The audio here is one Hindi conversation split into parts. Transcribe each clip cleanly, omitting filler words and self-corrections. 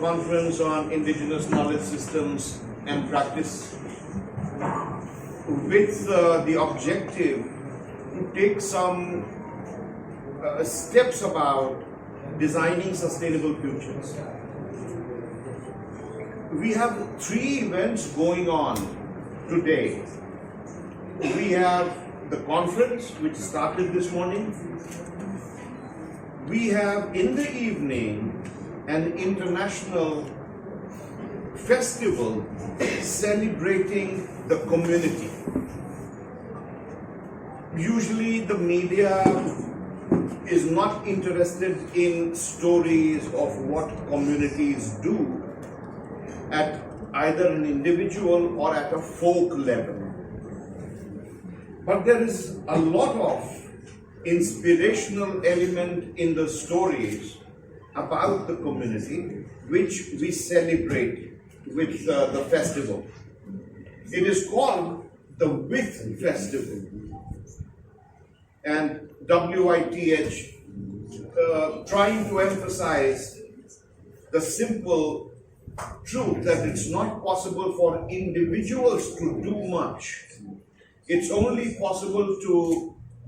conference on indigenous knowledge systems and practice with the objective to take some steps about designing sustainable futures. We have 3 events going on today. We have the conference which started this morning. We have in the evening an international festival celebrating the community. Usually the media is not interested in stories of what communities do at either an individual or at a folk level. But there is a lot of inspirational element in the stories about the community which we celebrate with the festival. It is called the WITH Festival, and WITH, trying to emphasize the simple truth that it's not possible for individuals to do much. It's only possible to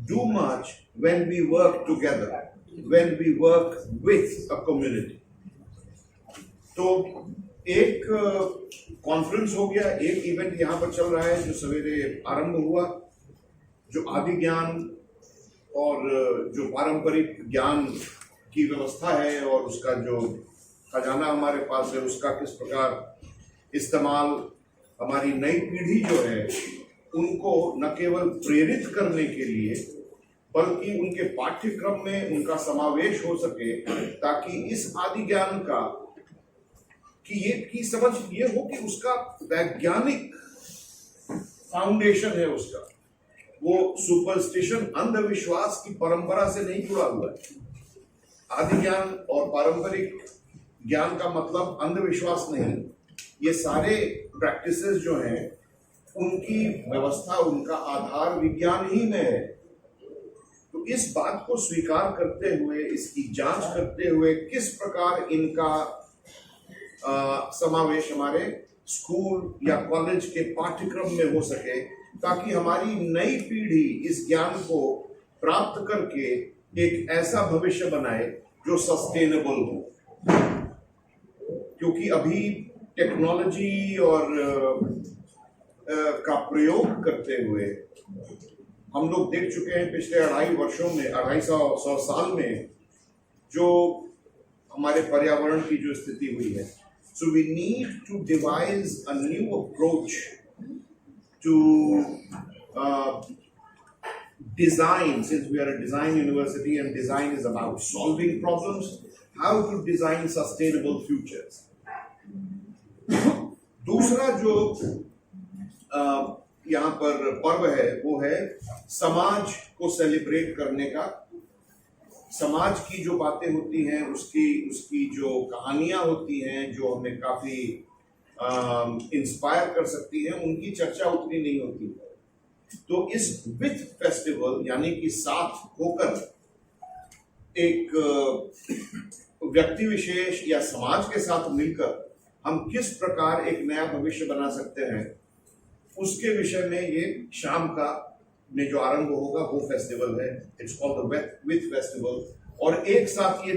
do much when we work together, when we work with a community. तो एक कॉन्फ्रेंस हो गया, एक इवेंट यहाँ पर चल रहा है जो सवेरे आरंभ हुआ, जो आदि ज्ञान और जो पारंपरिक ज्ञान की व्यवस्था है और उसका जो खजाना हमारे पास है उसका किस प्रकार इस्तेमाल हमारी नई पीढ़ी जो है उनको न केवल प्रेरित करने के लिए बल्कि उनके पाठ्यक्रम में उनका समावेश हो सके, ताकि इस आदि ज्ञान का की समझ ये हो कि उसका वैज्ञानिक फाउंडेशन है, उसका वो सुपरस्टिशन अंधविश्वास की परंपरा से नहीं जुड़ा हुआ है। आदि ज्ञान और पारंपरिक ज्ञान का मतलब अंधविश्वास नहीं, ये सारे प्रैक्टिसेस जो हैं उनकी व्यवस्था, उनका आधार विज्ञान ही में है। तो इस बात को स्वीकार करते हुए, इसकी जांच करते हुए किस प्रकार इनका समावेश हमारे स्कूल या कॉलेज के पाठ्यक्रम में हो सके, ताकि हमारी नई पीढ़ी इस ज्ञान को प्राप्त करके एक ऐसा भविष्य बनाए जो सस्टेनेबल हो। क्योंकि अभी टेक्नोलॉजी और का प्रयोग करते हुए हम लोग देख चुके हैं पिछले 2.5 वर्षों में, 250 साल में जो हमारे पर्यावरण की जो स्थिति हुई है। So we need to devise a new approach to design, since we are a design university and design is about solving problems, how to design sustainable futures. दूसरा जो यहाँ पर पर्व है वो है समाज को सेलिब्रेट करने का। समाज की जो बातें होती हैं, उसकी जो कहानियां होती हैं जो हमें काफी इंस्पायर कर सकती हैं, उनकी चर्चा उतनी नहीं होती। तो इस विथ फेस्टिवल यानी कि साथ होकर एक व्यक्ति विशेष या समाज के साथ मिलकर हम किस प्रकार एक नया भविष्य बना सकते हैं, उसके विषय में ये शाम का में जो आरंभ होगा वो फेस्टिवल है। It's called the with festival. और एक साथ ये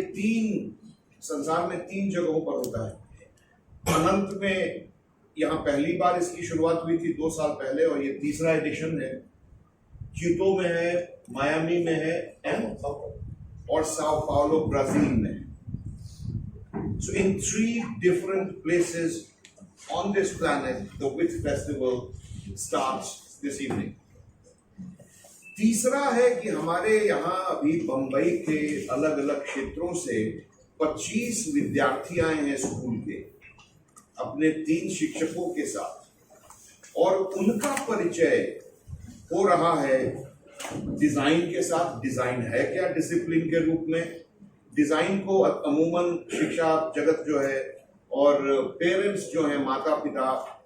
संसार में 3 जगहों पर होता है। अनंत में यहाँ पहली बार इसकी शुरुआत हुई थी 2 साल पहले, और ये 3रा एडिशन है। क्यूटो में है, मायामी में है और साओ पाउलो ब्राजील में। So in 3 different places on this planet, the WITH festival starts this evening. तीसरा है कि हमारे यहाँ अभी बंबई के अलग अलग क्षेत्रों से 25 विद्यार्थी आए हैं स्कूल के, अपने 3 शिक्षकों के साथ, और उनका परिचय हो रहा है डिजाइन के साथ। डिजाइन है क्या डिसिप्लिन के रूप में? डिजाइन को अमूमन शिक्षा जगत जो है और पेरेंट्स जो है, माता पिता,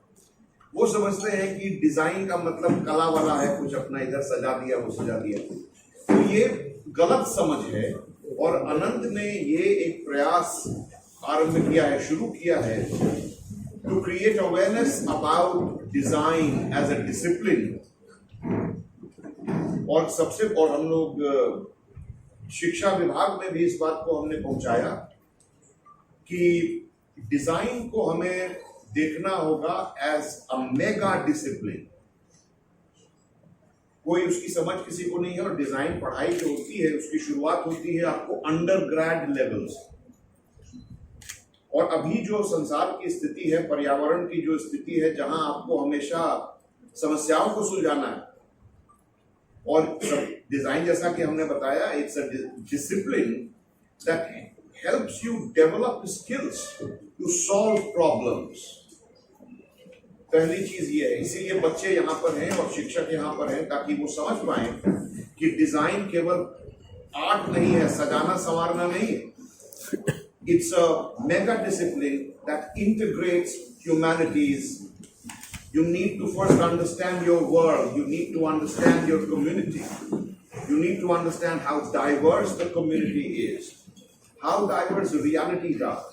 वो समझते हैं कि डिजाइन का मतलब कला वाला है, कुछ अपना इधर सजा दिया वो सजा दिया। तो ये गलत समझ है, और अनंत ने ये एक प्रयास आरंभ किया है, शुरू किया है, to create awareness about design as a discipline. और हम लोग शिक्षा विभाग में भी इस बात को हमने पहुंचाया कि डिजाइन को हमें देखना होगा एज अ मेगा डिसिप्लिन। कोई उसकी समझ किसी को नहीं है, और डिजाइन पढ़ाई जो होती है उसकी शुरुआत होती है आपको अंडर ग्रेड लेवल से। और अभी जो संसार की स्थिति है, पर्यावरण की जो स्थिति है, जहां आपको हमेशा समस्याओं को सुलझाना है, और डिजाइन जैसा कि हमने बताया, it's a discipline that helps you develop skills to solve problems. पहली चीज ये है, इसीलिए बच्चे यहाँ पर हैं और शिक्षक यहाँ पर हैं, ताकि वो समझ पाए कि डिजाइन केवल आर्ट नहीं है, सजाना संवारना नहीं है। It's a mega discipline that integrates humanities. You need to first understand your world. You need to understand your community. You need to understand how diverse the community is, how diverse realities are.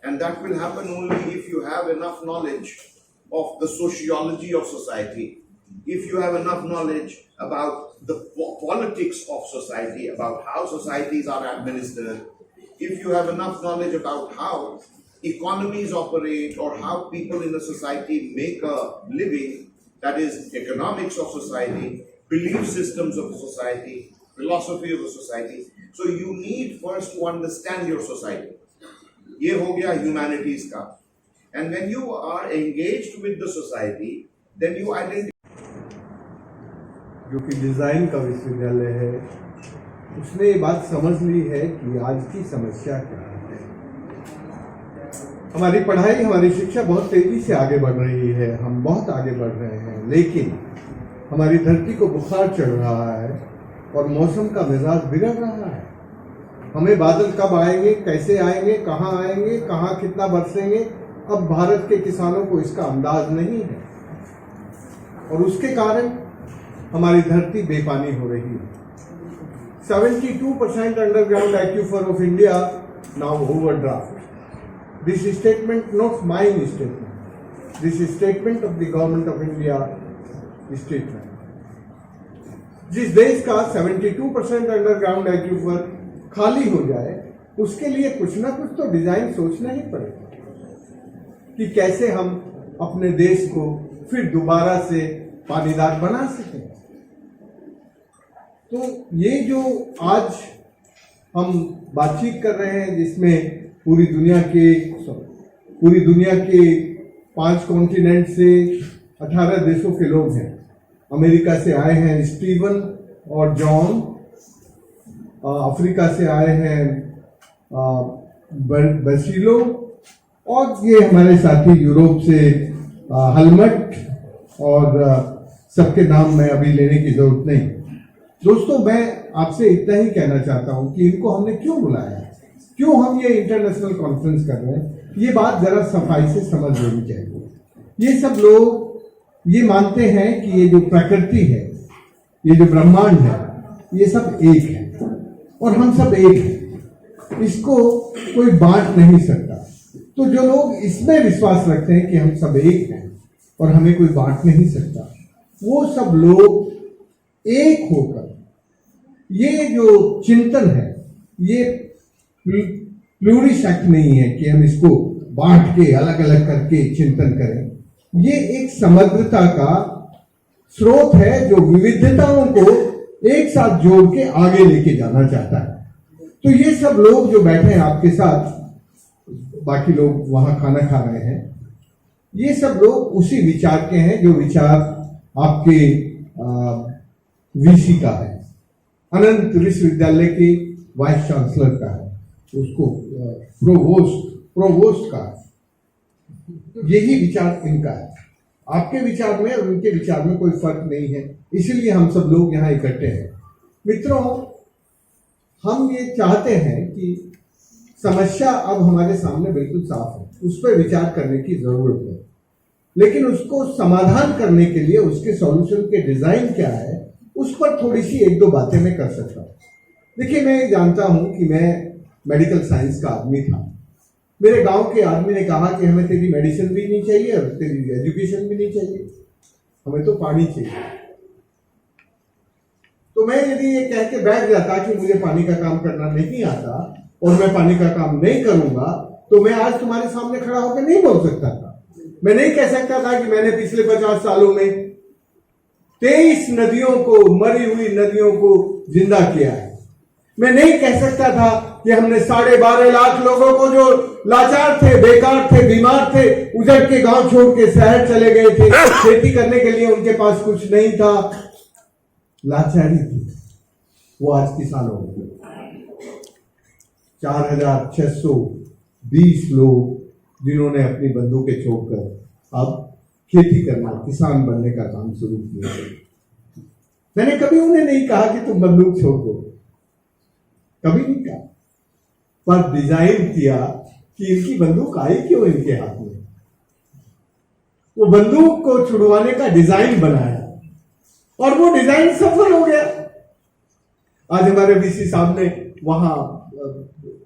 And that will happen only if you have enough knowledge of the sociology of society, if you have enough knowledge about the politics of society, about how societies are administered, if you have enough knowledge about how economies operate or how people in a society make a living, that is economics of society, belief systems of the society, philosophy of the society. So you need first to understand your society. ये हो गया humanities का. And when you are engaged with the society, then you identify. जो कि डिज़ाइन का विश्वविद्यालय है, उसने ये बात समझ ली है कि आज की समस्या क्या है। हमारी पढ़ाई, हमारी शिक्षा बहुत तेजी से आगे बढ़ रही है, हम बहुत आगे बढ़ रहे हैं, लेकिन हमारी धरती को बुखार चढ़ रहा है और मौसम का मिजाज बिगड़ रहा है। हमें बादल कब आएंगे, कैसे आएंगे, कहाँ कितना बरसेंगे, अब भारत के किसानों को इसका अंदाज नहीं है, और उसके कारण हमारी धरती बेपानी हो रही है। 72% underground aquifer of India now overdraft. This statement, not mine statement. This is statement of the government of India statement. जिस देश का 72% अंडरग्राउंड एक्यूफर खाली हो जाए, उसके लिए कुछ ना कुछ तो डिजाइन सोचना ही पड़ेगा कि कैसे हम अपने देश को फिर दोबारा से पानीदार बना सकें। तो ये जो आज हम बातचीत कर रहे हैं, जिसमें पूरी दुनिया के 5 कॉन्टिनेंट से 18 देशों के लोग हैं। अमेरिका से आए हैं स्टीवन और जॉन, अफ्रीका से आए हैं बसीलो, और ये हमारे साथी यूरोप से हलमट, और सबके नाम मैं अभी लेने की जरूरत नहीं। दोस्तों, मैं आपसे इतना ही कहना चाहता हूं कि इनको हमने क्यों बुलाया, क्यों हम ये इंटरनेशनल कॉन्फ्रेंस कर रहे हैं, ये बात जरा सफाई से समझ लेनी चाहिए। ये सब लोग ये मानते हैं कि ये जो प्रकृति है, ये जो ब्रह्मांड है, ये सब एक है और हम सब एक हैं, इसको कोई बांट नहीं सकता। तो जो लोग इसमें विश्वास रखते हैं कि हम सब एक हैं और हमें कोई बांट नहीं सकता, वो सब लोग एक होकर ये जो चिंतन है, ये प्लूरिश एक्ट नहीं है कि हम इसको बांट के अलग अलग करके चिंतन करें। ये एक समग्रता का स्रोत है जो विविधताओं को एक साथ जोड़ के आगे लेके जाना चाहता है। तो ये सब लोग जो बैठे हैं आपके साथ, बाकी लोग वहां खाना खा रहे हैं, ये सब लोग उसी विचार के हैं जो विचार आपके वीसी का है, अनंत विश्वविद्यालय के वाइस चांसलर का है, उसको प्रोवोस्ट का, यही विचार इनका है। आपके विचार में और उनके विचार में कोई फर्क नहीं है, इसलिए हम सब लोग यहाँ इकट्ठे हैं। मित्रों, हम ये चाहते हैं कि समस्या अब हमारे सामने बिल्कुल साफ है, उस पर विचार करने की जरूरत है, लेकिन उसको समाधान करने के लिए उसके सॉल्यूशन के डिजाइन क्या है, उस पर थोड़ी सी 1-2 बातें मैं कर सकता हूँ। देखिए, मैं जानता हूँ कि मैं मेडिकल साइंस का आदमी था मेरे गांव के आदमी ने कहा कि हमें तेरी मेडिसिन भी नहीं चाहिए और तेरी एजुकेशन भी नहीं चाहिए, हमें तो पानी चाहिए। तो मैं यदि ये कह के बैठ जाता कि मुझे पानी का काम करना नहीं आता और मैं पानी का काम नहीं करूंगा, तो मैं आज तुम्हारे सामने खड़ा होकर नहीं बोल सकता था। मैं नहीं कह सकता था कि मैंने पिछले 50 सालों में 23 नदियों को, मरी हुई नदियों को जिंदा किया है। मैं नहीं कह सकता था कि हमने 12.5 लाख लोगों को जो लाचार थे, बेकार थे, बीमार थे, उजड़ के गांव छोड़ के शहर चले गए थे, खेती करने के लिए उनके पास कुछ नहीं था, लाचारी थी, वो आज किसान हो गए। 4620 लोग जिन्होंने अपनी बंदूकें छोड़कर अब खेती करना, किसान बनने का काम शुरू किया। मैंने कभी उन्हें नहीं कहा कि तुम बंदूक छोड़ दो, कभी नहीं कहा, पर डिजाइन किया कि इनकी बंदूक आई क्यों इनके हाथ में। वो बंदूक को छुड़वाने का डिजाइन बनाया और वो डिजाइन सफल हो गया। आज हमारे वीसी साहब ने वहां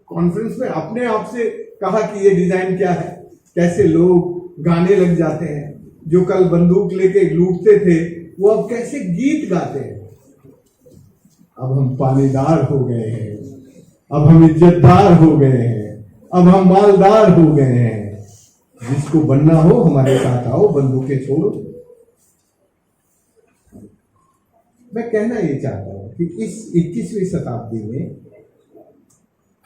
कॉन्फ्रेंस में अपने आप से कहा कि ये डिजाइन क्या है, कैसे लोग गाने लग जाते हैं, जो कल बंदूक लेके लूटते थे वो अब कैसे गीत गाते हैं। अब हम पानीदार हो गए हैं, अब हम इज्जतदार हो गए हैं, अब हम मालदार हो गए हैं। जिसको बनना हो हमारे साथ आओ, बंदूकें छोड़ो। मैं कहना ये चाहता हूं कि इस 21वीं शताब्दी में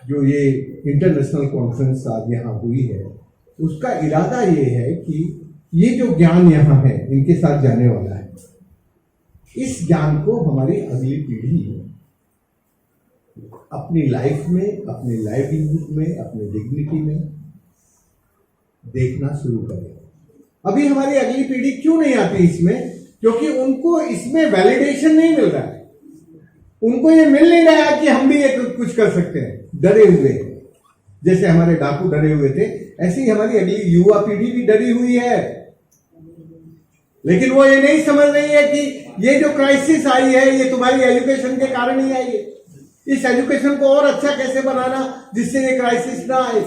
जो ये इंटरनेशनल कॉन्फ्रेंस आज यहाँ हुई है, उसका इरादा ये है कि ये जो ज्ञान यहाँ है इनके साथ जाने वाला है, इस ज्ञान को हमारी अगली पीढ़ी अपनी लाइफ में, अपने लाइवलीहुड में, अपने डिग्निटी में देखना शुरू करे। अभी हमारी अगली पीढ़ी क्यों नहीं आती इसमें? क्योंकि उनको इसमें वैलिडेशन नहीं मिल रहा है, उनको ये मिल नहीं रहा है कि हम भी ये कुछ कर सकते हैं। डरे हुए, जैसे हमारे डाकू डरे हुए थे, ऐसे ही हमारी अगली युवा पीढ़ी भी डरी हुई है। लेकिन वो ये नहीं समझ रही है कि ये जो क्राइसिस आई है ये तुम्हारी एजुकेशन के कारण ही आई है। इस एजुकेशन को और अच्छा कैसे बनाना जिससे ये क्राइसिस ना आए,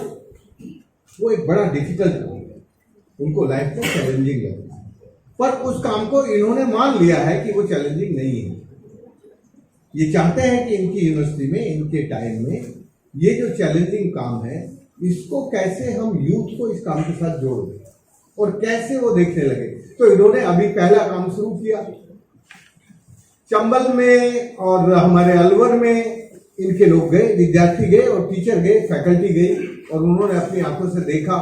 वो एक बड़ा डिफिकल्ट काम है, उनको लाइफ में चैलेंजिंग लगता है। पर उस काम को इन्होंने मान लिया है कि वो चैलेंजिंग नहीं है। ये चाहते हैं कि इनकी यूनिवर्सिटी में, इनके टाइम में ये जो चैलेंजिंग काम है, इसको कैसे हम यूथ को इस काम के साथ जोड़ दें और कैसे वो देखने लगे। तो इन्होंने अभी पहला काम शुरू किया। चंबल में और हमारे अलवर में इनके लोग गए, विद्यार्थी गए और टीचर गए, फैकल्टी गई, और उन्होंने अपनी आंखों से देखा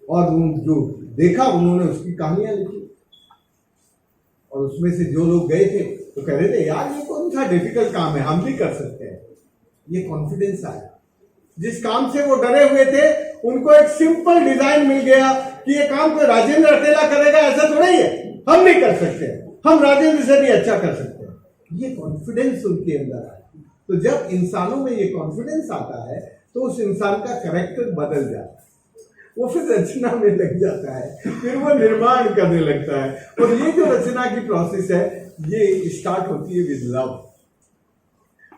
और जो देखा उन्होंने उसकी कहानियां लिखी। और उसमें से जो लोग गए थे तो कह रहे थे यार ये कौन सा डिफिकल्ट काम है, हम भी कर सकते हैं। ये कॉन्फिडेंस आया। जिस काम से वो डरे हुए थे उनको एक सिंपल डिजाइन मिल गया कि ये काम कोई राजेंद्र अकेला करेगा ऐसा थोड़ा ही है, हम नहीं कर सकते, हम राजेंद्र से भी अच्छा कर सकते हैं। ये कॉन्फिडेंस उनके अंदर आया। तो जब इंसानों में ये कॉन्फिडेंस आता है तो उस इंसान का कैरेक्टर बदल जाता है, वो फिर रचना में लग जाता है, फिर वो निर्माण करने लगता है। और ये जो रचना की प्रोसेस है ये स्टार्ट होती है विद लव,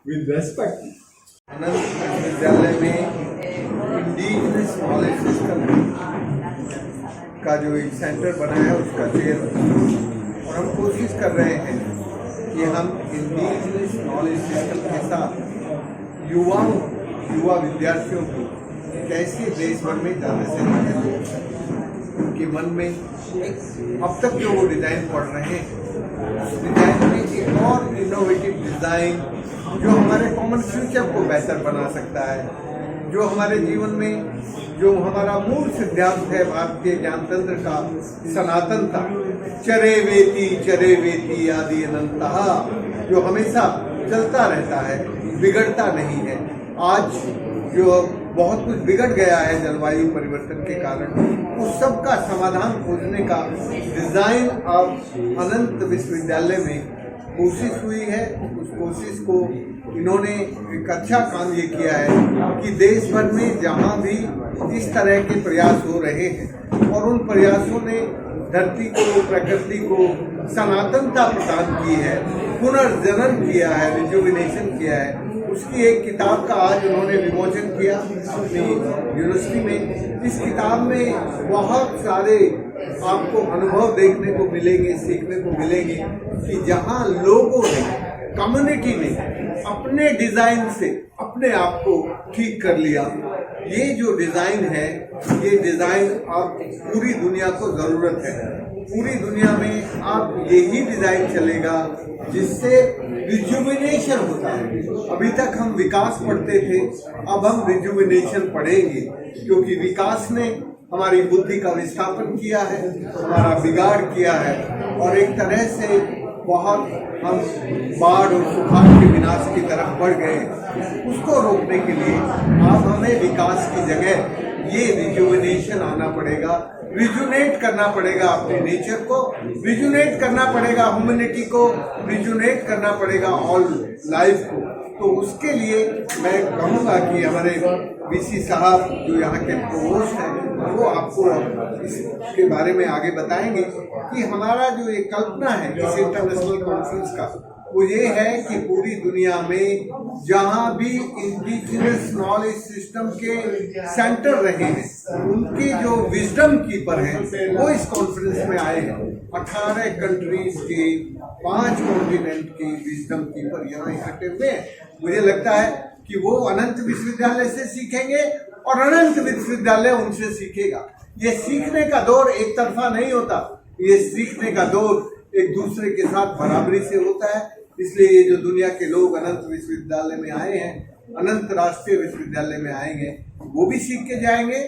विद रेस्पेक्ट। आनंद विश्वविद्यालय में इंडिजिनस नॉलेज सिस्टम का जो एक सेंटर बना है उसका चेयर, और हम कोशिश कर रहे हैं कि हम इंडिजिनस नॉलेज सिस्टम के साथ युवा विद्यार्थियों को कैसे देश भर में ज़्यादा से ज़्यादा जोड़ सकें। उनके मन में अब तक जो वो डिज़ाइन पढ़ रहे हैं उस डिज़ाइन में एक और इनोवेटिव डिज़ाइन जो हमारे कॉमन फ्यूचर को बेहतर बना सकता है, जो हमारे जीवन में जो हमारा मूल सिद्धांत है भारतीय ज्ञानतंत्र का, सनातनता, चरे वेती आदि अनंतः, जो हमेशा चलता रहता है, बिगड़ता नहीं है। आज जो बहुत कुछ बिगड़ गया है जलवायु परिवर्तन के कारण, उस सब का समाधान खोजने का डिजाइन अब अनंत विश्वविद्यालय में कोशिश हुई है। उस कोशिश को इन्होंने एक अच्छा काम ये किया है कि देश भर में जहाँ भी इस तरह के प्रयास हो रहे हैं और उन प्रयासों ने धरती को, प्रकृति को सनातनता प्रदान की है, पुनर्जनन किया है, रिजुविनेशन किया है, उसकी एक किताब का आज उन्होंने विमोचन किया अपनी यूनिवर्सिटी में। इस किताब में बहुत सारे आपको अनुभव देखने को मिलेंगे, सीखने को मिलेंगे कि जहाँ लोगों ने, कम्युनिटी ने अपने डिजाइन से अपने आप को ठीक कर लिया। ये जो डिजाइन है, ये डिजाइन अब पूरी दुनिया को जरूरत है। पूरी दुनिया में अब यही डिजाइन चलेगा जिससे रिजुविनेशन होता है। अभी तक हम विकास पढ़ते थे, अब हम रिजुविनेशन पढ़ेंगे, क्योंकि विकास ने हमारी बुद्धि का विस्थापन किया है, हमारा बिगाड़ किया है, और एक तरह से बहुत हम बाढ़ और सुखाड़ के विनाश की तरफ बढ़ गए हैं। उसको रोकने के लिए अब हमें विकास की जगह ये रिजुविनेशन आना पड़ेगा, रिजुनेट करना पड़ेगा अपने नेचर को, रिजुनेट करना पड़ेगा ह्यूमैनिटी को, रिजुनेट करना पड़ेगा ऑल लाइफ को। तो उसके लिए मैं कहूँगा कि हमारे वीसी साहब जो यहाँ के प्रोवोस्ट हैं, वो आपको इसके बारे में आगे बताएंगे कि हमारा जो ये कल्पना है इस इंटरनेशनल कॉन्फ्रेंस का, वो ये है कि पूरी दुनिया में जहाँ भी इंडिजिनस नॉलेज सिस्टम के सेंटर रहे हैं, उनके जो विजडम कीपर हैं वो इस कॉन्फ्रेंस में आए हैं। 18 कंट्रीज के 5 कॉन्टिनेंट के विजडम कीपर यहाँ इकट्ठे हुए हैं। मुझे लगता है कि वो अनंत विश्वविद्यालय से सीखेंगे और अनंत विश्वविद्यालय उनसे सीखेगा। ये सीखने का दौर एक तरफा नहीं होता, ये सीखने का दौर एक दूसरे के साथ बराबरी से होता है। इसलिए ये जो दुनिया के लोग अनंत विश्वविद्यालय में आए हैं, अनंत राष्ट्रीय विश्वविद्यालय में आएंगे, वो भी सीख के जाएंगे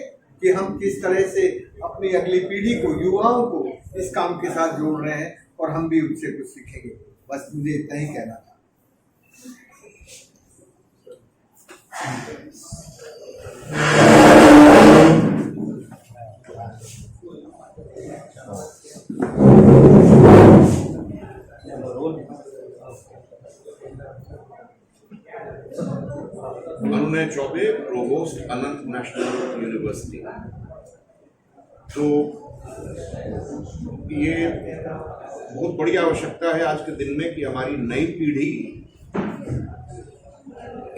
कि हम किस तरह से अपनी अगली पीढ़ी को, युवाओं को इस काम के साथ जोड़ रहे हैं, और हम भी उनसे कुछ सीखेंगे। बस मुझे इतना ही कहना था। अनुनय चौबे, प्रोवोस्ट, अनंत नेशनल यूनिवर्सिटी। तो ये बहुत बड़ी आवश्यकता है आज के दिन में कि हमारी नई पीढ़ी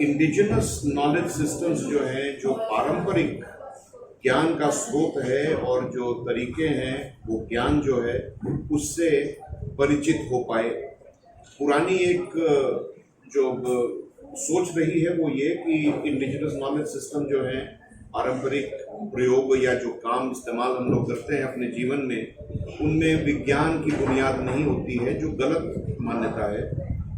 इंडिजिनस नॉलेज सिस्टम्स जो हैं, जो पारंपरिक ज्ञान का स्रोत है और जो तरीके हैं, वो ज्ञान जो है उससे परिचित हो पाए। पुरानी एक जो सोच रही है वो ये कि इंडिजिनस नॉलेज सिस्टम जो है, पारंपरिक प्रयोग या जो काम इस्तेमाल हम लोग करते हैं अपने जीवन में, उनमें विज्ञान की बुनियाद नहीं होती है, जो गलत मान्यता है।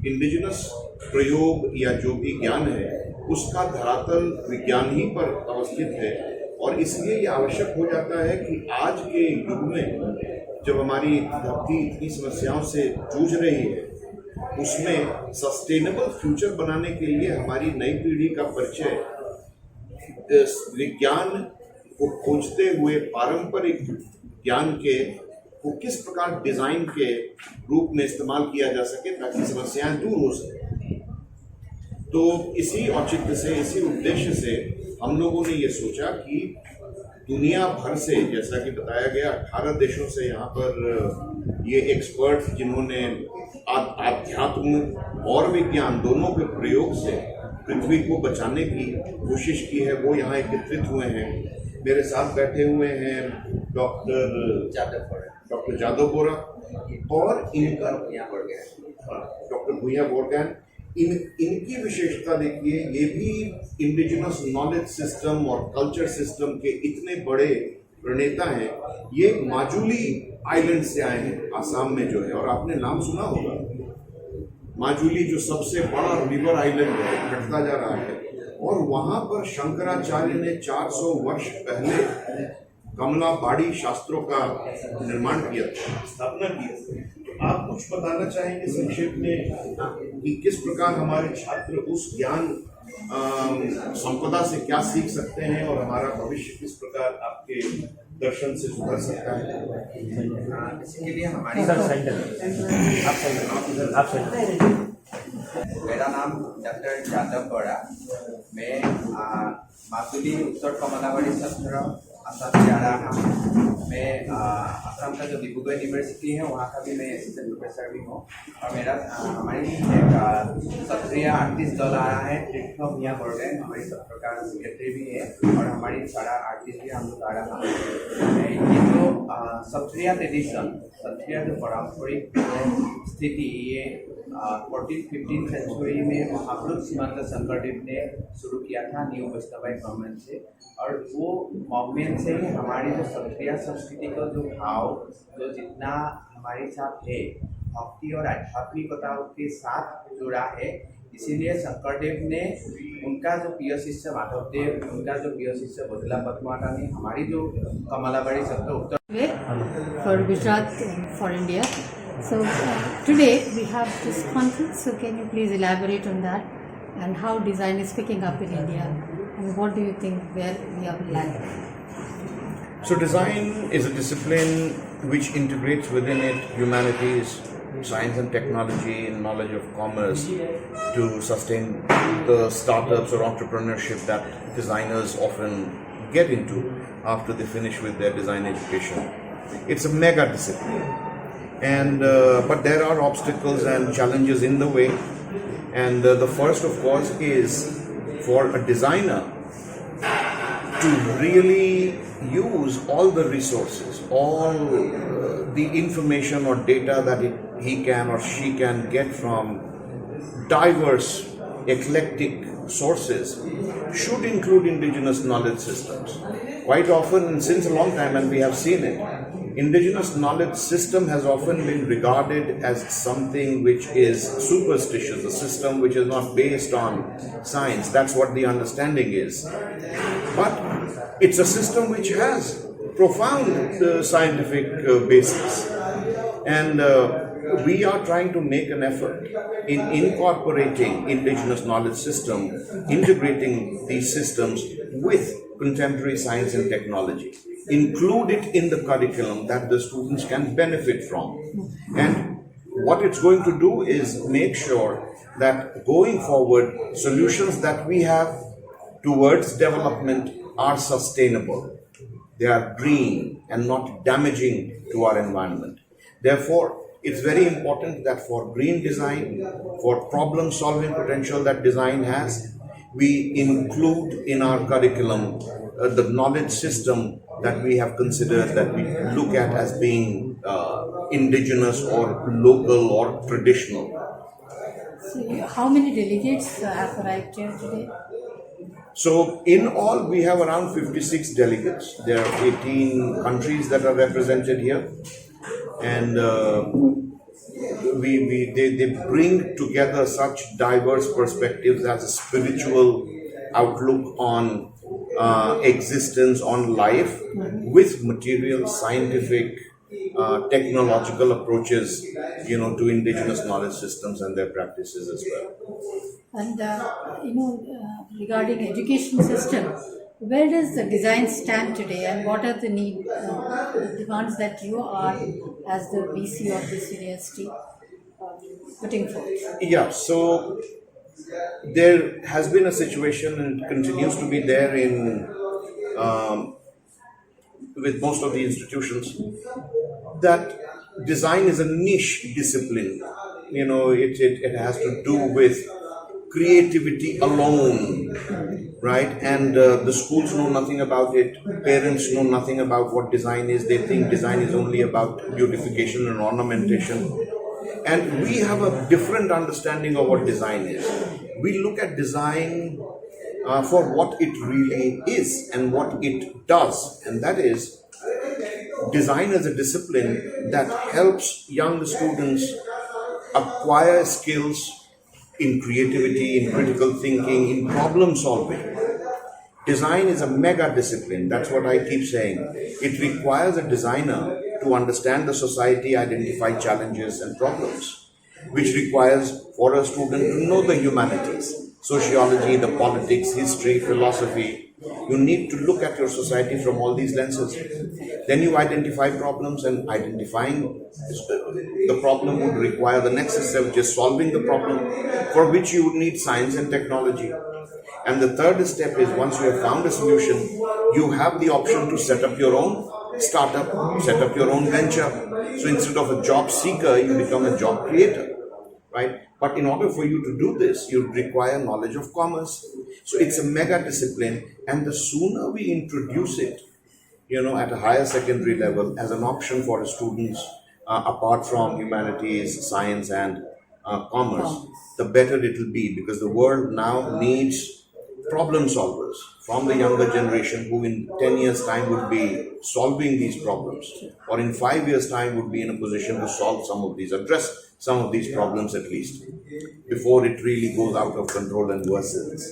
इंडिजिनस प्रयोग या जो भी ज्ञान है उसका धरातल विज्ञान ही पर अवस्थित है, और इसलिए ये आवश्यक हो जाता है कि आज के युग में जब हमारी धरती इतनी समस्याओं से जूझ रही है, उसमें सस्टेनेबल फ्यूचर बनाने के लिए हमारी नई पीढ़ी का परिचय विज्ञान को खोजते हुए पारंपरिक ज्ञान के को किस प्रकार डिजाइन के रूप में इस्तेमाल किया जा सके ताकि समस्याएं दूर हो सके। तो इसी औचित्य से, इसी उद्देश्य से हम लोगों ने ये सोचा कि दुनिया भर से, जैसा कि बताया गया, 18 देशों से यहाँ पर ये एक्सपर्ट्स जिन्होंने आध्यात्म और विज्ञान दोनों के प्रयोग से पृथ्वी को बचाने की कोशिश की है, वो यहाँ एकत्रित हुए हैं। मेरे साथ बैठे हुए हैं डॉक्टर जादव बोरा और इनका डॉक्टर भूया बोरगैन। इनकी विशेषता देखिए, ये भी इंडिजिनस नॉलेज सिस्टम और कल्चर सिस्टम के इतने बड़े प्रणेता हैं। ये माजुली आइलैंड से आए हैं, आसाम में जो है, और आपने नाम सुना होगा माजुली, जो सबसे बड़ा रिवर आइलैंड है, घटता जा रहा है, और वहां पर शंकराचार्य ने 400 वर्ष पहले कमला बाड़ी शास्त्रों का निर्माण किया था, स्थापना की थी। तो आप कुछ बताना चाहेंगे संक्षेप में कि किस प्रकार हमारे छात्र उस ज्ञान संपदा से क्या सीख सकते हैं और हमारा भविष्य किस प्रकार आपके दर्शन से सुधर सकता है? इसके लिए हमारी मेरा नाम डॉक्टर जादव बोरा, मैं माजुली उत्तर कमलाबाड़ी सत्र आसाम से आ रहा हूँ। मैं असम का जो डिब्रूगढ़ यूनिवर्सिटी है वहाँ का भी मैं असिस्टेंट प्रोफेसर भी हूँ। और मेरा हमारी एक सत्रिय आर्टिस्ट दल आ रहा है, ट्रिटम भैया बर्डे हमारी सत्र का सेक्रेटरी भी है, और हमारी सारा आर्टिस्ट भी हम लोग आ रहा है। ये जो सत्रिय ट्रेडिशन, सत्रिय जो पारंपरिक स्थिति, ये 14th-15th सेंचुरी में महापुरुष श्रीमंत शंकरदेव ने शुरू किया था न्यू वैष्णवाई मूवमेंट से। और वो मूवमेंट से ही हमारी जो क्षत्रिय संस्कृति का जो भाव जो जितना हमारे साथ है, भक्ति और आध्यात्मिकता के साथ जुड़ा है। इसीलिए शंकरदेव ने उनका जो प्रिय शिष्य माधवदेव, उनका जो प्रिय शिष्य बदला पद्मावता ने हमारी जो कमलाबाड़ी सत्र उत्तर for Gujarat for India. So today we have this conference. So can you please elaborate on that and how design is picking up in India, and what do you think where we are lagging? So design is a discipline which integrates within it humanities, science and technology, and knowledge of commerce to sustain the startups or entrepreneurship that designers often get into after they finish with their design education. It's a mega discipline, and but there are obstacles and challenges in the way, and the first of course is for a designer to really use all the resources, all the information or data that he can or she can get from diverse, eclectic sources, should include indigenous knowledge systems. Quite often, and since a long time, and we have seen it, indigenous knowledge system has often been regarded as something which is superstitious, a system which is not based on science. That's what the understanding is. But it's a system which has profound scientific basis. And we are trying to make an effort in incorporating indigenous knowledge system, integrating these systems with contemporary science and technology. Include it in the curriculum that the students can benefit from. And what it's going to do is make sure that going forward, solutions that we have towards development are sustainable. They are green and not damaging to our environment. Therefore, it's very important that for green design, for problem-solving potential that design has, we include in our curriculum the knowledge system that we have considered, that we look at as being indigenous or local or traditional. So how many delegates have arrived here today? So in all, we have around 56 delegates. There are 18 countries that are represented here, and they bring together such diverse perspectives as a spiritual outlook on existence, on life, with material, scientific, technological approaches, to indigenous knowledge systems and their practices as well. And regarding education system, where does the design stand today, and what are the demands that you are as the VC of this university putting forth? Yeah, so there has been a situation and continues to be there in with most of the institutions, that design is a niche discipline. It has to do with creativity alone, right? And the schools know nothing about it. Parents know nothing about what design is. They think design is only about beautification and ornamentation. And we have a different understanding of what design is. We look at design for what it really is and what it does. And that is, design as a discipline that helps young students acquire skills in creativity, in critical thinking, in problem solving. Design is a mega discipline. That's what I keep saying. It requires a designer to understand the society, identify challenges and problems, which requires for a student to know the humanities, sociology, the politics, history, philosophy. You need to look at your society from all these lenses. Then you identify problems, and identifying the problem would require the next step, which is solving the problem, for which you would need science and technology. And the third step is, once you have found a solution, you have the option to set up your own startup, set up your own venture. So instead of a job seeker, you become a job creator, right? But in order for you to do this, you require knowledge of commerce. So it's a mega discipline, and the sooner we introduce it, at a higher secondary level as an option for students, apart from humanities, science, and commerce, the better it will be, because the world now needs problem solvers from the younger generation who in 10 years time would be solving these problems, or in 5 years time would be in a position to solve some of these, address some of these problems at least, before it really goes out of control and worsens.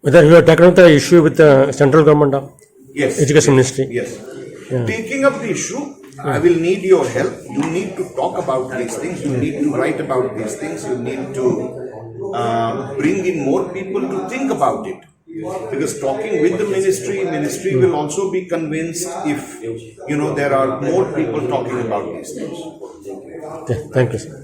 Whether you have taken up the issue with the central government of Yes. Education Ministry. Yes. Taking up the issue, I will need your help. You need to talk about these things. You need to write about these things. You need to bring in more people to think about it. Because talking with the ministry will also be convinced if, there are more people talking about these things. Okay, thank you, sir.